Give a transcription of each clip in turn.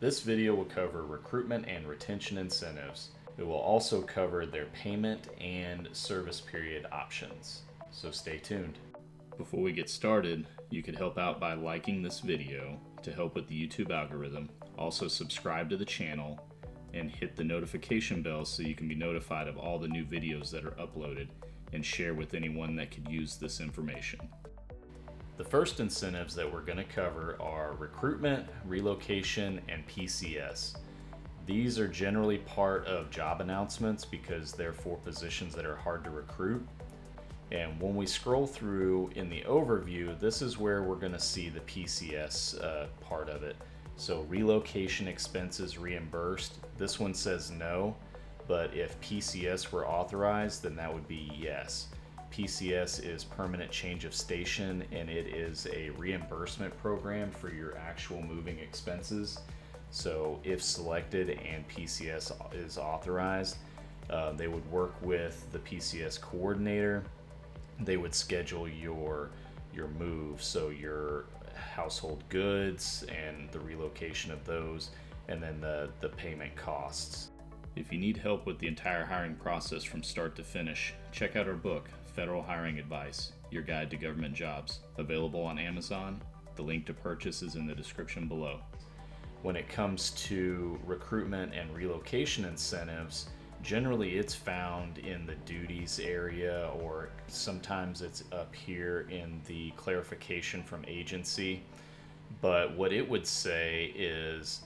This video will cover recruitment and retention incentives. It will also cover their payment and service period options. So stay tuned. Before we get started, you could help out by liking this video to help with the YouTube algorithm. Also subscribe to the channel and hit the notification bell so you can be notified of all the new videos that are uploaded, and share with anyone that could use this information. The first incentives that we're going to cover are recruitment, relocation, and PCS. These are generally part of job announcements because they're for positions that are hard to recruit. And when we scroll through in the overview, this is where we're going to see the PCS part of it. So relocation expenses reimbursed. This one says no, but if PCS were authorized, then that would be yes. PCS is permanent change of station, and it is a reimbursement program for your actual moving expenses. So if selected and PCS is authorized, they would work with the PCS coordinator. They would schedule your move, so your household goods and the relocation of those, and then the payment costs. If you need help with the entire hiring process from start to finish, check out our book, Federal Hiring Advice, Your Guide to Government Jobs, available on Amazon. The link to purchase is in the description below. When it comes to recruitment and relocation incentives, generally it's found in the duties area, or sometimes it's up here in the clarification from agency. But what it would say is,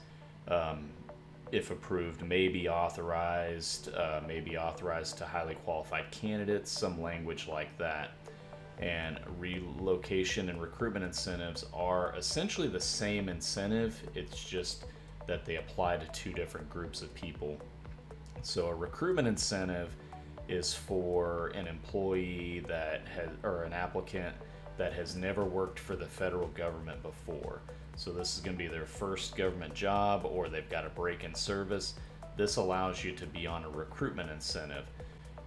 if approved, may be authorized to highly qualified candidates, some language like that. And relocation and recruitment incentives are essentially the same incentive, it's just that they apply to two different groups of people. So a recruitment incentive is for an employee or an applicant that has never worked for the federal government before. So this is going to be their first government job, or they've got a break in service. This allows you to be on a recruitment incentive.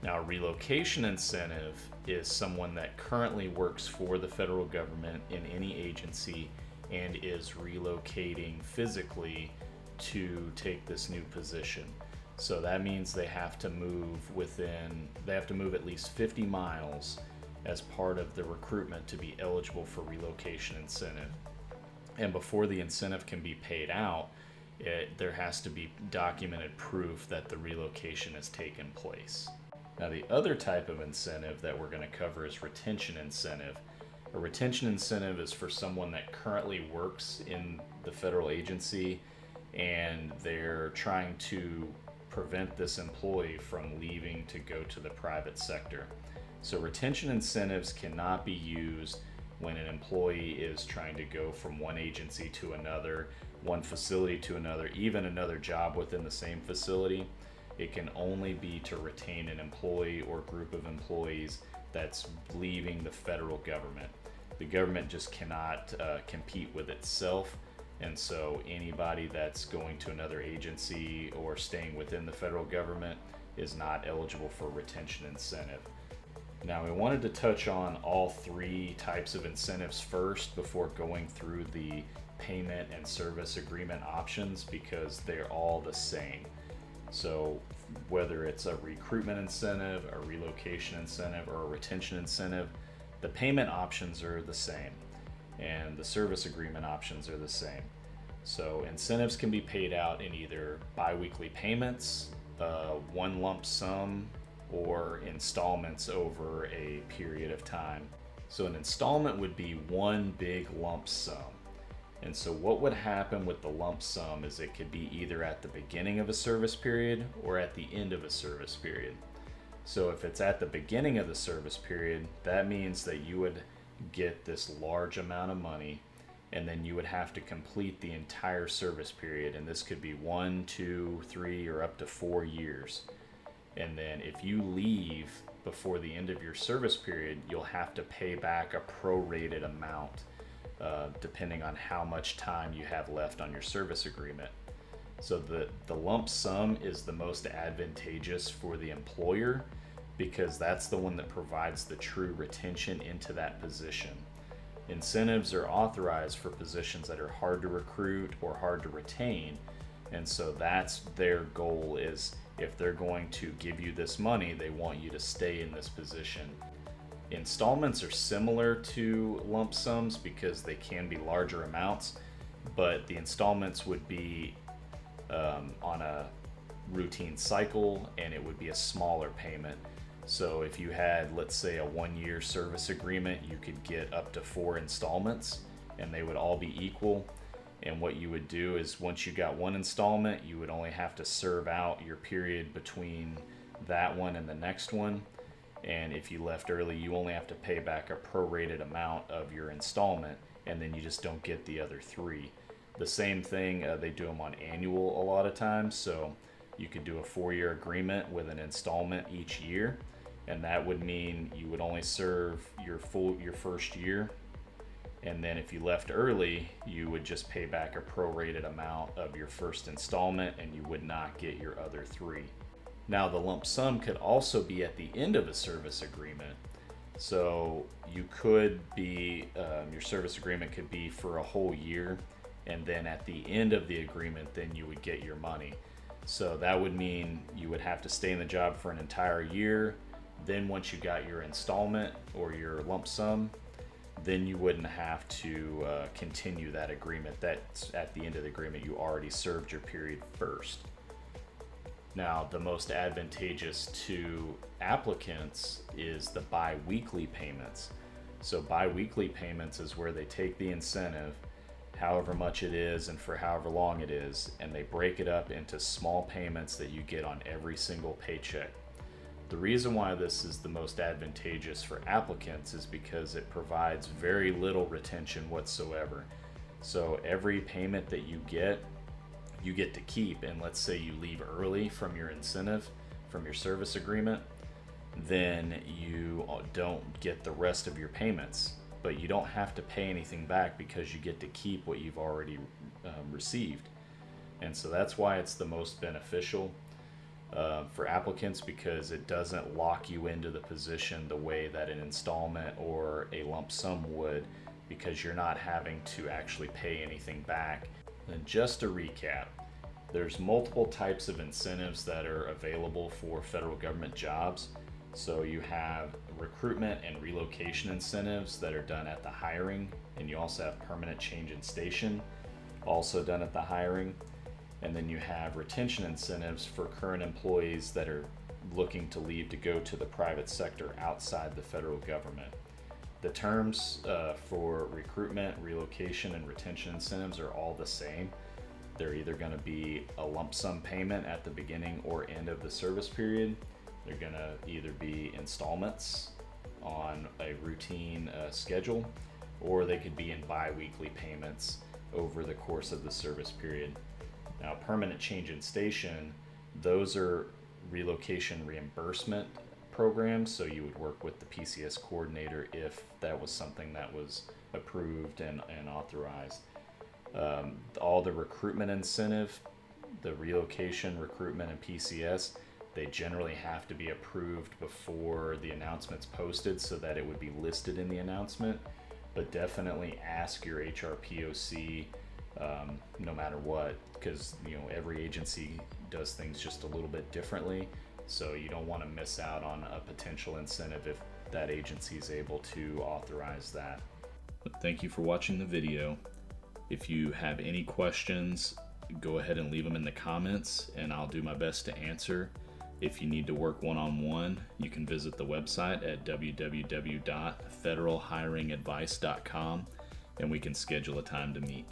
Now, a relocation incentive is someone that currently works for the federal government in any agency and is relocating physically to take this new position. So that means they have to move at least 50 miles as part of the recruitment to be eligible for relocation incentive. And before the incentive can be paid out, there has to be documented proof that the relocation has taken place. Now, the other type of incentive that we're going to cover is retention incentive. A retention incentive is for someone that currently works in the federal agency, and they're trying to prevent this employee from leaving to go to the private sector. So retention incentives cannot be used when an employee is trying to go from one agency to another, one facility to another, even another job within the same facility. It can only be to retain an employee or group of employees that's leaving the federal government. The government just cannot compete with itself, and so anybody that's going to another agency or staying within the federal government is not eligible for retention incentive. Now, we wanted to touch on all three types of incentives first before going through the payment and service agreement options, because they're all the same. So whether it's a recruitment incentive, a relocation incentive, or a retention incentive, the payment options are the same and the service agreement options are the same. So incentives can be paid out in either biweekly payments, one lump sum, or installments over a period of time. So an installment would be one big lump sum. And so what would happen with the lump sum is it could be either at the beginning of a service period or at the end of a service period. So if it's at the beginning of the service period, that means that you would get this large amount of money, and then you would have to complete the entire service period. And this could be 1, 2, 3, or up to 4 years. And then if you leave before the end of your service period, you'll have to pay back a prorated amount, depending on how much time you have left on your service agreement. So the lump sum is the most advantageous for the employer, because that's the one that provides the true retention into that position. Incentives are authorized for positions that are hard to recruit or hard to retain, And so that's their goal, is if they're going to give you this money, they want you to stay in this position. Installments are similar to lump sums because they can be larger amounts, but the installments would be on a routine cycle, and it would be a smaller payment. So if you had, let's say, a 1-year service agreement, you could get up to 4 installments, and they would all be equal. And what you would do is, once you got one installment, you would only have to serve out your period between that one and the next one. And if you left early, you only have to pay back a prorated amount of your installment, and then you just don't get the other 3. The same thing, they do them on annual a lot of times. So you could do a 4-year agreement with an installment each year, and that would mean you would only serve your first year. And then if you left early, you would just pay back a prorated amount of your first installment, and you would not get your other 3. Now, the lump sum could also be at the end of a service agreement. So you could be, your service agreement could be for a whole year, and then at the end of the agreement, then you would get your money. So that would mean you would have to stay in the job for an entire year. Then once you got your installment or your lump sum, then you wouldn't have to continue that agreement. That's at the end of the agreement, you already served your period first. Now, the most advantageous to applicants is the bi-weekly payments. So bi-weekly payments is where they take the incentive, however much it is and for however long it is, and they break it up into small payments that you get on every single paycheck. The reason why this is the most advantageous for applicants is because it provides very little retention whatsoever. So every payment that you get to keep. And let's say you leave early from your incentive, from your service agreement, then you don't get the rest of your payments. But you don't have to pay anything back because you get to keep what you've already received. And so that's why it's the most beneficial for applicants, because it doesn't lock you into the position the way that an installment or a lump sum would, because you're not having to actually pay anything back. And just to recap, there's multiple types of incentives that are available for federal government jobs. So you have recruitment and relocation incentives that are done at the hiring, and you also have permanent change in station, also done at the hiring. And then you have retention incentives for current employees that are looking to leave to go to the private sector outside the federal government. The terms for recruitment, relocation, and retention incentives are all the same. They're either going to be a lump sum payment at the beginning or end of the service period. They're going to either be installments on a routine schedule, or they could be in bi-weekly payments over the course of the service period. Now, permanent change in station, those are relocation reimbursement programs, so you would work with the PCS coordinator if that was something that was approved and authorized. All the recruitment incentive, the relocation, recruitment, and PCS, they generally have to be approved before the announcement's posted so that it would be listed in the announcement. But definitely ask your HRPOC no matter what, because every agency does things just a little bit differently. So you don't want to miss out on a potential incentive if that agency is able to authorize that. Thank you for watching the video. If you have any questions, go ahead and leave them in the comments, and I'll do my best to answer. If you need to work one-on-one, you can visit the website at www.federalhiringadvice.com, and we can schedule a time to meet.